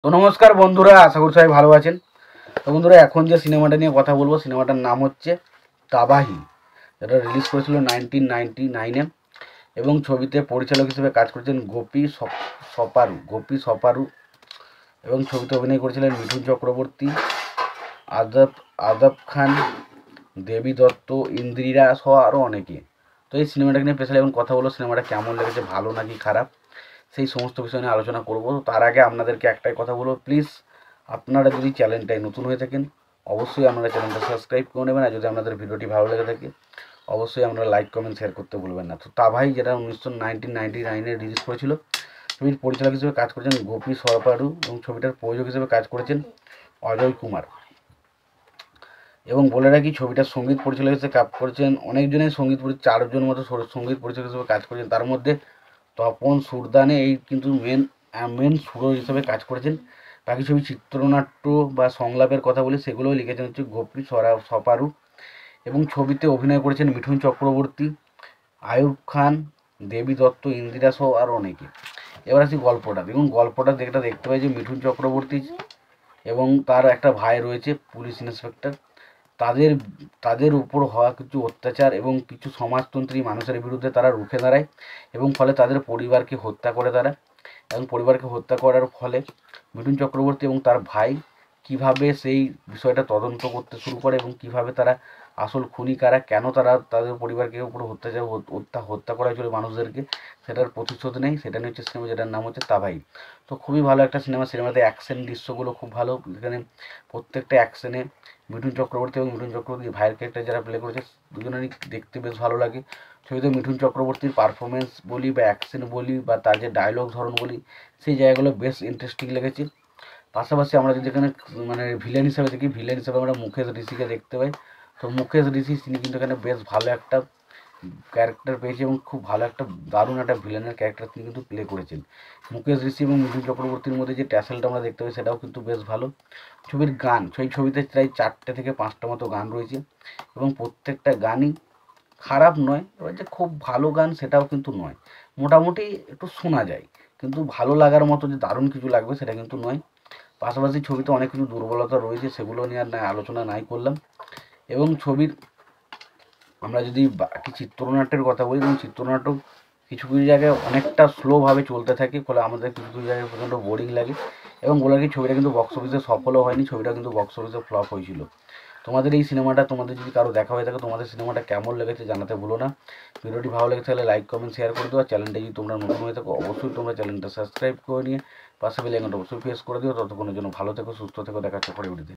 তো নমস্কার বন্ধুরা, আশা করি সবাই ভালো আছেন। তো বন্ধুরা, এখন যে সিনেমাটা নিয়ে কথা বলবো, সিনেমাটার নাম হচ্ছে তাবাহি। এটা রিলিজ করেছিল 1999-এ এবং ছবিতে পরিচালক হিসেবে কাজ করেছেন গোপী সপারু এবং ছবিতে অভিনয় করেছিলেন মিঠুন চক্রবর্তী, আদব আদব খান, দেবী দত্ত, ইন্দিরা সহ আরও অনেকে। তো এই সিনেমাটাকে নিয়ে স্পেশালি এখন কথা বলবো, সিনেমাটা কেমন লেগেছে, ভালো নাকি খারাপ, সেই সমস্ত বিষয় নিয়ে আলোচনা করব। তার আগে আপনাদেরকে একটাই কথা বলবো, প্লিজ আপনারা যদি চ্যানেলটায় নতুন হয়ে থাকেন অবশ্যই আপনারা চ্যানেলটা সাবস্ক্রাইব করে নেবেন, আর যদি আপনাদের ভিডিওটি ভালো লেগে থাকে অবশ্যই আপনারা লাইক কমেন্ট শেয়ার করতে ভুলবেন না। তো তাভাই, যেটা 1999-এ রিলিজ করেছিল, ছবির পরিচালক হিসেবে কাজ করেছেন গোপী সরপারু এবং ছবিটার প্রযোজক হিসেবে কাজ করেছেন অজয় কুমার। এবং বলে রাখি, ছবিটার সঙ্গীত পরিচালক হিসেবে কাজ করেছেন অনেকজনের, চারজন মতো সঙ্গীত পরিচালক হিসেবে কাজ করেছেন। তার মধ্যে তপন সুরদানে এই কিন্তু মেন সুর হিসেবে কাজ করেছেন। বাকি ছবি চিত্রনাট্য বা সংলাপের কথা বলি, সেগুলোও লিখেছেন হচ্ছে সপারু। এবং ছবিতে অভিনয় করেছেন মিঠুন চক্রবর্তী, আয়ুব খান, দেবী দত্ত, ইন্দিরা সহ আরও অনেকে। এবার আসি গল্পটা। দেখুন, গল্পটা দেখতে পাই যে মিঠুন চক্রবর্তী এবং তার একটা ভাই রয়েছে পুলিশ ইন্সপেক্টর। তাদের তাদের উপর হওয়া কিছু অত্যাচার এবং কিছু সমাজতন্ত্রী মানুষের বিরুদ্ধে তারা রুখে দাঁড়ায় এবং ফলে তাদের পরিবারকে হত্যা করে তারা। এবং পরিবারকে হত্যা করার ফলে মিঠুন চক্রবর্তী এবং তার ভাই কিভাবে সেই বিষয়টা তদন্ত করতে শুরু করে এবং কিভাবে তারা আসল খুনি কারা, কেন তারা তাদের পরিবারকে উপর হত্যা করা হয়েছিল মানুষদেরকে, সেটার প্রতিশোধ নেই। সেটা নিয়ে হচ্ছে সিনেমা, যেটার নাম হচ্ছে তাবাই। তো খুবই ভালো একটা সিনেমাতে অ্যাকশন দৃশ্যগুলো খুব ভালো। এখানে প্রত্যেকটা অ্যাকশনে মিঠুন চক্রবর্তী এবং মিঠুন চক্রবর্তীর ভাইয়ের ক্যারেক্টার যারা প্লে করেছে, দুজনেরই দেখতে বেশ ভালো লাগে। ছবিতে মিঠুন চক্রবর্তীর পারফরমেন্স বলি বা অ্যাকশন বলি বা তার যে ডায়লগ ধরন বলি, সেই জায়গাগুলো বেশ ইন্টারেস্টিং লেগেছে। পাশাপাশি আমরা যদি এখানে ভিলেন হিসেবে দেখি, ভিলেন হিসেবে আমরা মুকেশ ঋষিকে দেখতে পাই। তো মুকেশ ঋষি তিনি কিন্তু এখানে বেশ ভালো একটা ক্যারেক্টার পেয়েছে এবং খুব ভালো একটা দারুণ একটা ভিলেনের ক্যারেক্টার তিনি কিন্তু প্লে করেছেন। মুকেশ ঋষি এবং মিঠুন চক্রবর্তীর মধ্যে যে ট্যাসেলটা আমরা দেখতে পাই, সেটাও কিন্তু বেশ ভালো। ছবির গান, ছবিতে প্রায় 4টে থেকে 5টা মতো গান রয়েছে এবং প্রত্যেকটা গানই খারাপ নয়, এবার যে খুব ভালো গান সেটাও কিন্তু নয়, মোটামুটি একটু শোনা যায়, কিন্তু ভালো লাগার মতো যে দারুণ কিছু লাগবে সেটা কিন্তু নয়। পাশাপাশি ছবিতে অনেক কিছু দুর্বলতা রয়েছে, সেগুলো নিয়ে আর আলোচনা নাই করলাম। এবং ছবির আমরা যদি বাকি চিত্রনাট্যের কথা বলি, এবং চিত্রনাট্য কিছু কিছু জায়গায় অনেকটা স্লোভাবে চলতে থাকে, ফলে আমাদের কিছু কিছু জায়গায় প্রচণ্ড বোরিং লাগে। এবং বলে রাখি, ছবিটা কিন্তু বক্স অফিসে সফলও হয়নি, ছবিটা কিন্তু বক্স অফিসে ফ্লপ হয়েছিল। তোমাদের এই সিনেমাটা, তোমাদের যদি কারো দেখা হয়ে থাকে, তোমাদের সিনেমাটা কেমন লেগেছে জানাতে ভুলো না। ভিডিওটি ভালো লেগে থাকলে লাইক কমেন্ট শেয়ার করে দিও। চ্যানেলটা যদি তোমরা নতুন হয়ে থাকো অবশ্যই তোমরা চ্যানেলটা সাবস্ক্রাইব করে নিয়ে পাশে বেল আইকনটা অবশ্যই প্রেস করে দিও। ততক্ষণের জন্য ভালো থেকো, সুস্থ থেকো, দেখা হচ্ছে পরে ভিডিওতে।